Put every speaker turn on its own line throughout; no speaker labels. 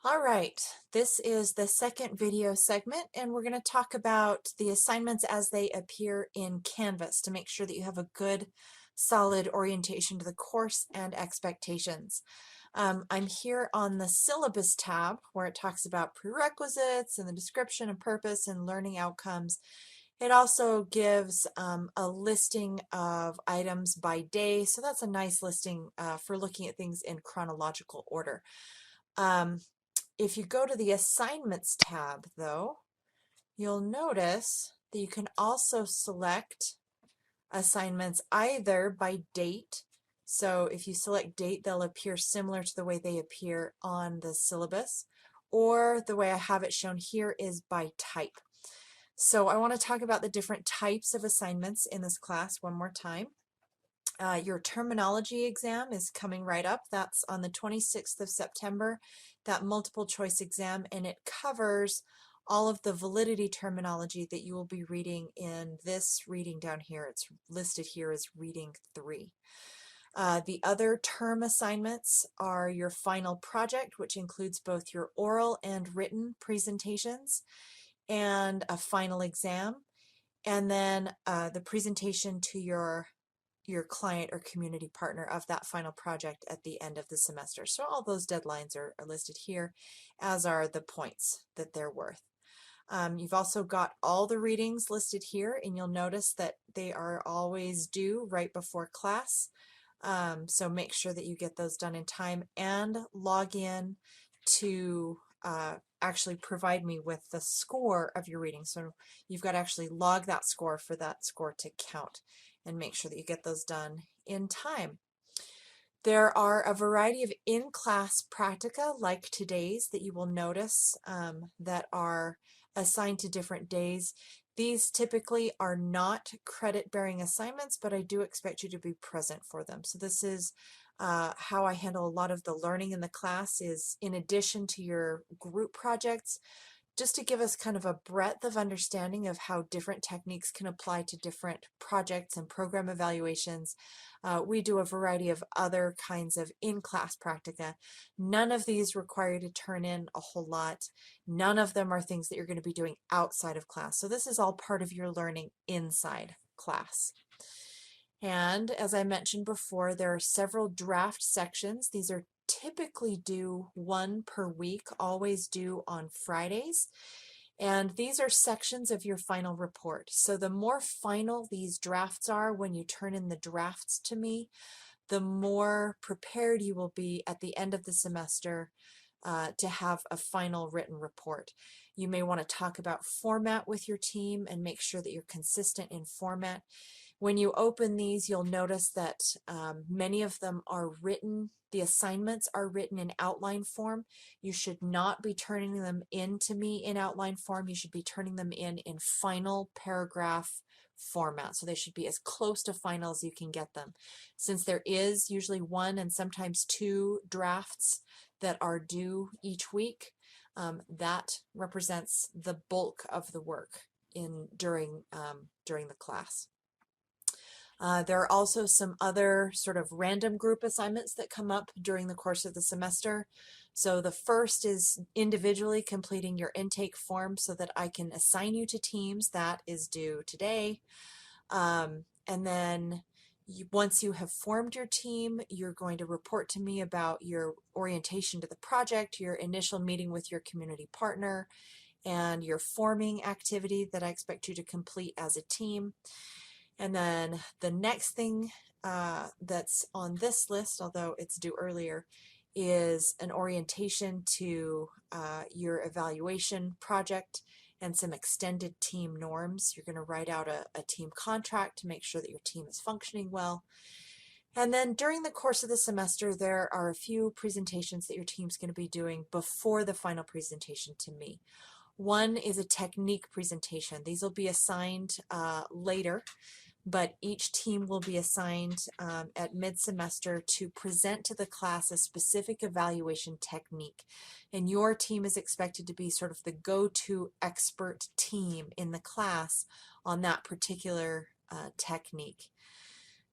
All right, this is the second video segment, and we're going to talk about the assignments as they appear in Canvas to make sure that you have a good, solid orientation to the course and expectations. I'm here on the Syllabus tab where it talks about prerequisites and the description and purpose and learning outcomes. It also gives a listing of items by day, so that's a nice listing for looking at things in chronological order. If you go to the Assignments tab, though, you'll notice that you can also select assignments either by date. So if you select date, they'll appear similar to the way they appear on the syllabus, or the way I have it shown here is by type. So I want to talk about the different types of assignments in this class one more time. Your terminology exam is coming right up. That's on the 26th of September, that multiple choice exam, and it covers all of the validity terminology that you will be reading in this reading down here. It's listed here as reading 3. The other term assignments are your final project, which includes both your oral and written presentations and a final exam, and then the presentation to your client or community partner of that final project at the end of the semester. So all those deadlines are listed here, as are the points that they're worth. You've also got all the readings listed here, and you'll notice that they are always due right before class. So make sure that you get those done in time and log in to actually provide me with the score of your reading. So you've got to actually log that score for that score to count, and make sure that you get those done in time. There are a variety of in-class practica like today's that you will notice that are assigned to different days. These typically are not credit-bearing assignments, but I do expect you to be present for them. So this is how I handle a lot of the learning in the class, is in addition to your group projects, just to give us kind of a breadth of understanding of how different techniques can apply to different projects and program evaluations. We do a variety of other kinds of in-class practica. None of these require you to turn in a whole lot. None of them are things that you're going to be doing outside of class. So this is all part of your learning inside class. And as I mentioned before, there are several draft sections. These are typically due one per week, always due on Fridays. And these are sections of your final report. So the more final these drafts are when you turn in the drafts to me, the more prepared you will be at the end of the semester to have a final written report. You may want to talk about format with your team and make sure that you're consistent in format. When you open these, you'll notice that many of them are written, the assignments are written in outline form. You should not be turning them in to me in outline form. You should be turning them in final paragraph format. So they should be as close to final as you can get them. Since there is usually one and sometimes two drafts that are due each week, that represents the bulk of the work during the class. There are also some other sort of random group assignments that come up during the course of the semester. So the first is individually completing your intake form so that I can assign you to teams. That is due today. And then once you have formed your team, you're going to report to me about your orientation to the project, your initial meeting with your community partner, and your forming activity that I expect you to complete as a team. And then the next thing that's on this list, although it's due earlier, is an orientation to your evaluation project and some extended team norms. You're going to write out a team contract to make sure that your team is functioning well. And then during the course of the semester, there are a few presentations that your team's going to be doing before the final presentation to me. One is a technique presentation. These will be assigned later, but each team will be assigned at mid-semester to present to the class a specific evaluation technique. And your team is expected to be sort of the go-to expert team in the class on that particular technique.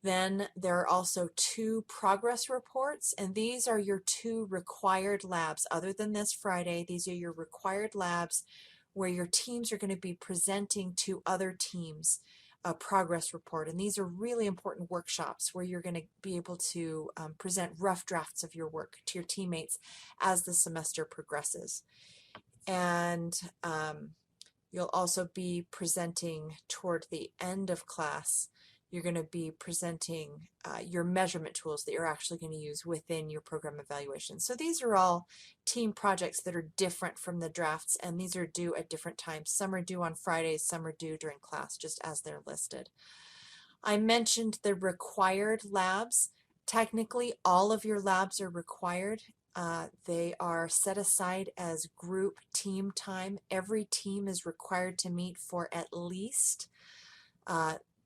Then there are also 2 progress reports, and these are your 2 required labs. Other than this Friday, these are your required labs where your teams are going to be presenting to other teams a progress report. And these are really important workshops where you're going to be able to present rough drafts of your work to your teammates as the semester progresses. And you'll also be presenting toward the end of class. You're going to be presenting your measurement tools that you're actually going to use within your program evaluation. So these are all team projects that are different from the drafts, and these are due at different times. Some are due on Fridays, some are due during class, just as they're listed. I mentioned the required labs. Technically, all of your labs are required. They are set aside as group team time. Every team is required to meet for at least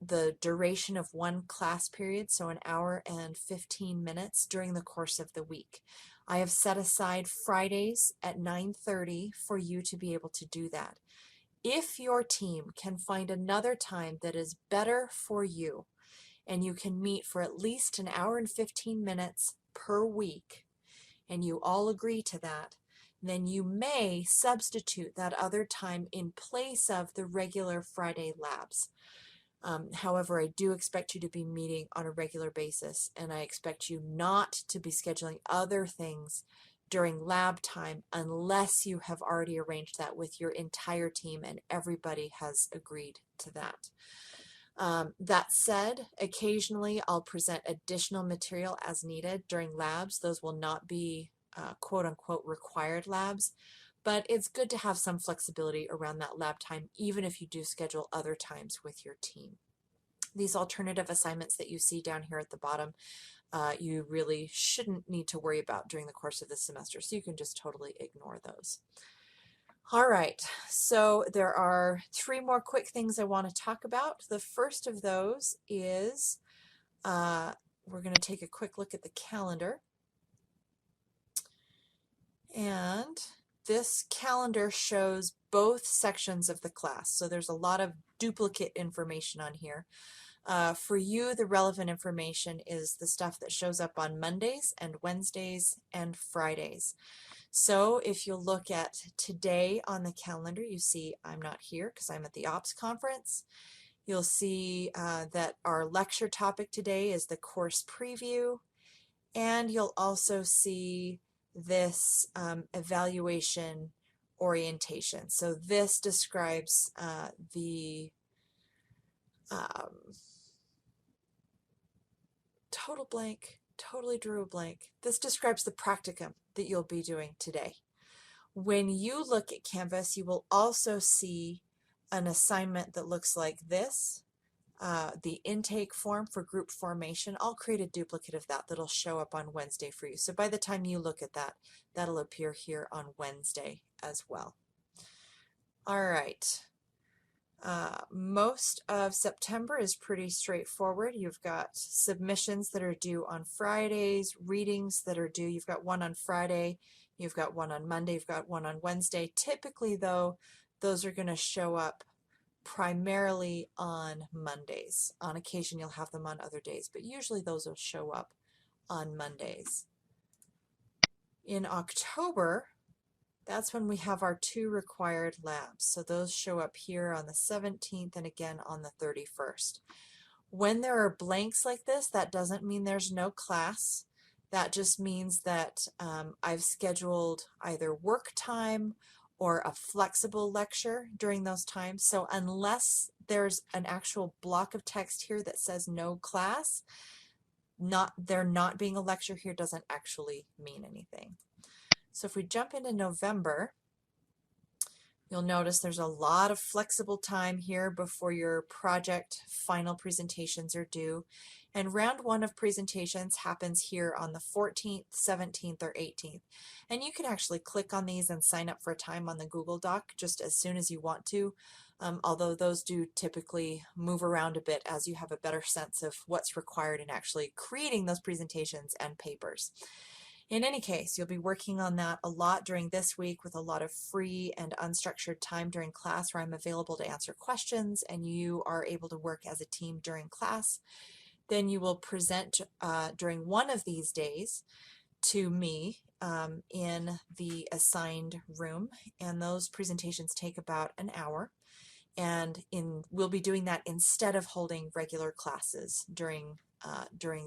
the duration of 1 class period, so an hour and 15 minutes during the course of the week. I have set aside Fridays at 9:30 for you to be able to do that. If your team can find another time that is better for you, and you can meet for at least an hour and 15 minutes per week, and you all agree to that, then you may substitute that other time in place of the regular Friday labs. However, I do expect you to be meeting on a regular basis, and I expect you not to be scheduling other things during lab time unless you have already arranged that with your entire team and everybody has agreed to that. That said, occasionally I'll present additional material as needed during labs. Those will not be quote unquote required labs, but it's good to have some flexibility around that lab time, even if you do schedule other times with your team. These alternative assignments that you see down here at the bottom, you really shouldn't need to worry about during the course of the semester, so you can just totally ignore those. All right, so there are 3 more quick things I want to talk about. The first of those is we're going to take a quick look at the calendar. And this calendar shows both sections of the class, so there's a lot of duplicate information on here. For you, the relevant information is the stuff that shows up on Mondays and Wednesdays and Fridays. So if you look at today on the calendar, you see I'm not here because I'm at the Ops conference. You'll see that our lecture topic today is the course preview, and you'll also see this evaluation orientation. So this describes the total blank, totally drew a blank. This describes the practicum that you'll be doing today. When you look at Canvas, you will also see an assignment that looks like this, the intake form for group formation. I'll create a duplicate of that that'll show up on Wednesday for you. So by the time you look at that, that'll appear here on Wednesday as well. All right. Most of September is pretty straightforward. You've got submissions that are due on Fridays, readings that are due. You've got one on Friday, you've got one on Monday, you've got one on Wednesday. Typically, though, those are going to show up primarily on Mondays. On occasion, you'll have them on other days, but usually those will show up on Mondays. In October, that's when we have our 2 required labs. So those show up here on the 17th and again on the 31st. When there are blanks like this, that doesn't mean there's no class. That just means that I've scheduled either work time or a flexible lecture during those times. So unless there's an actual block of text here that says no class, there not being a lecture here doesn't actually mean anything. So if we jump into November, you'll notice there's a lot of flexible time here before your project final presentations are due. And round 1 of presentations happens here on the 14th, 17th, or 18th. And you can actually click on these and sign up for a time on the Google Doc just as soon as you want to, although those do typically move around a bit as you have a better sense of what's required in actually creating those presentations and papers. In any case, you'll be working on that a lot during this week with a lot of free and unstructured time during class where I'm available to answer questions and you are able to work as a team during class. Then you will present during one of these days to me in the assigned room, and those presentations take about an hour. And we'll be doing that instead of holding regular classes during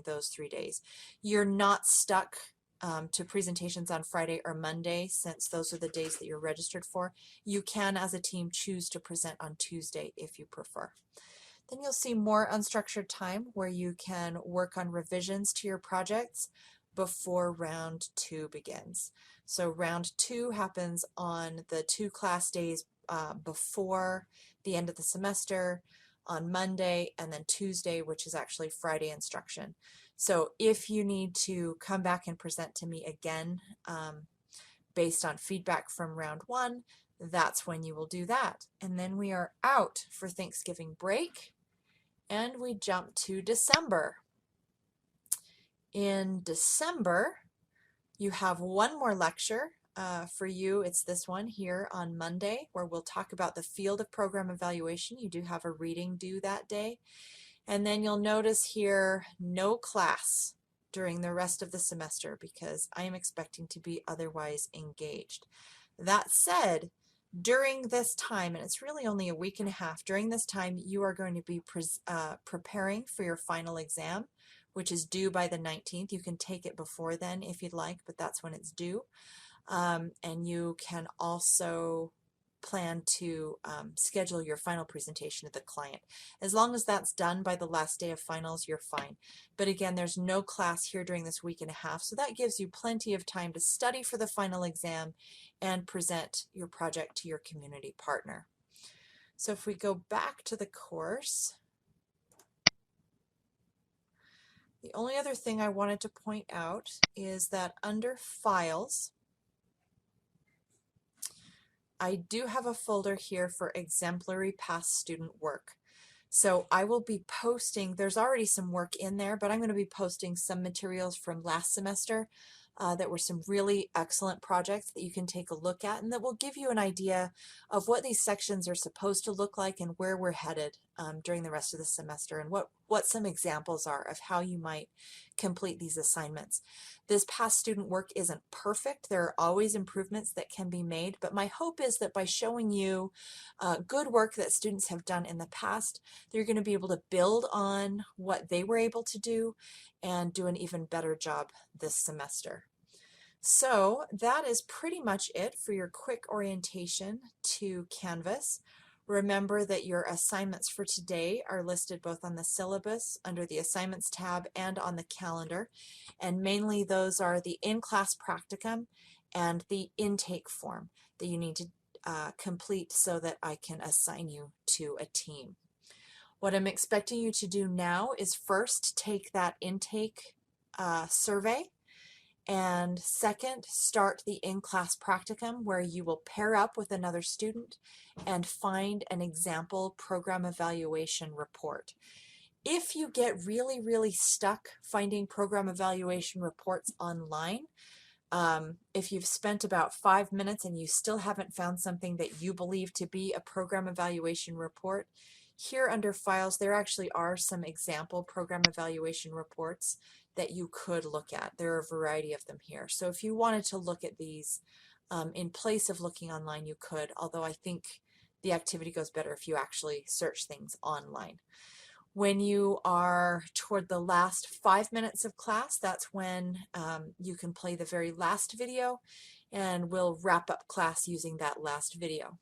those 3 days. You're not stuck to presentations on Friday or Monday, since those are the days that you're registered for. You can, as a team, choose to present on Tuesday if you prefer. Then you'll see more unstructured time where you can work on revisions to your projects before round 2 begins. So round 2 happens on the 2 class days before the end of the semester, on Monday, and then Tuesday, which is actually Friday instruction. So if you need to come back and present to me again based on feedback from round 1, that's when you will do that. And then we are out for Thanksgiving break, and we jump to December. In December, you have one more lecture. For you, it's this one here on Monday, where we'll talk about the field of program evaluation. You do have a reading due that day. And then you'll notice here, no class during the rest of the semester, because I am expecting to be otherwise engaged. That said, during this time, and it's really only a week and a half, during this time you are going to be preparing for your final exam, which is due by the 19th. You can take it before then if you'd like, but that's when it's due. And you can also plan to schedule your final presentation to the client. As long as that's done by the last day of finals, you're fine. But again, there's no class here during this week and a half, so that gives you plenty of time to study for the final exam and present your project to your community partner. So if we go back to the course, the only other thing I wanted to point out is that under Files, I do have a folder here for exemplary past student work. So I will be posting, there's already some work in there, but I'm going to be posting some materials from last semester that were some really excellent projects that you can take a look at, and that will give you an idea of what these sections are supposed to look like and where we're headed during the rest of the semester, and what some examples are of how you might complete these assignments. This past student work isn't perfect. There are always improvements that can be made, but my hope is that by showing you good work that students have done in the past, they're going to be able to build on what they were able to do and do an even better job this semester. So that is pretty much it for your quick orientation to Canvas. Remember that your assignments for today are listed both on the syllabus under the assignments tab and on the calendar, and mainly those are the in-class practicum and the intake form that you need to complete so that I can assign you to a team. What I'm expecting you to do now is first take that intake survey, and second, start the in-class practicum, where you will pair up with another student and find an example program evaluation report. If you get really stuck finding program evaluation reports online, if you've spent about 5 minutes and you still haven't found something that you believe to be a program evaluation report, here under Files, there actually are some example program evaluation reports that you could look at. There are a variety of them here. So if you wanted to look at these in place of looking online, you could, although I think the activity goes better if you actually search things online. When you are toward the last 5 minutes of class, that's when you can play the very last video, and we'll wrap up class using that last video.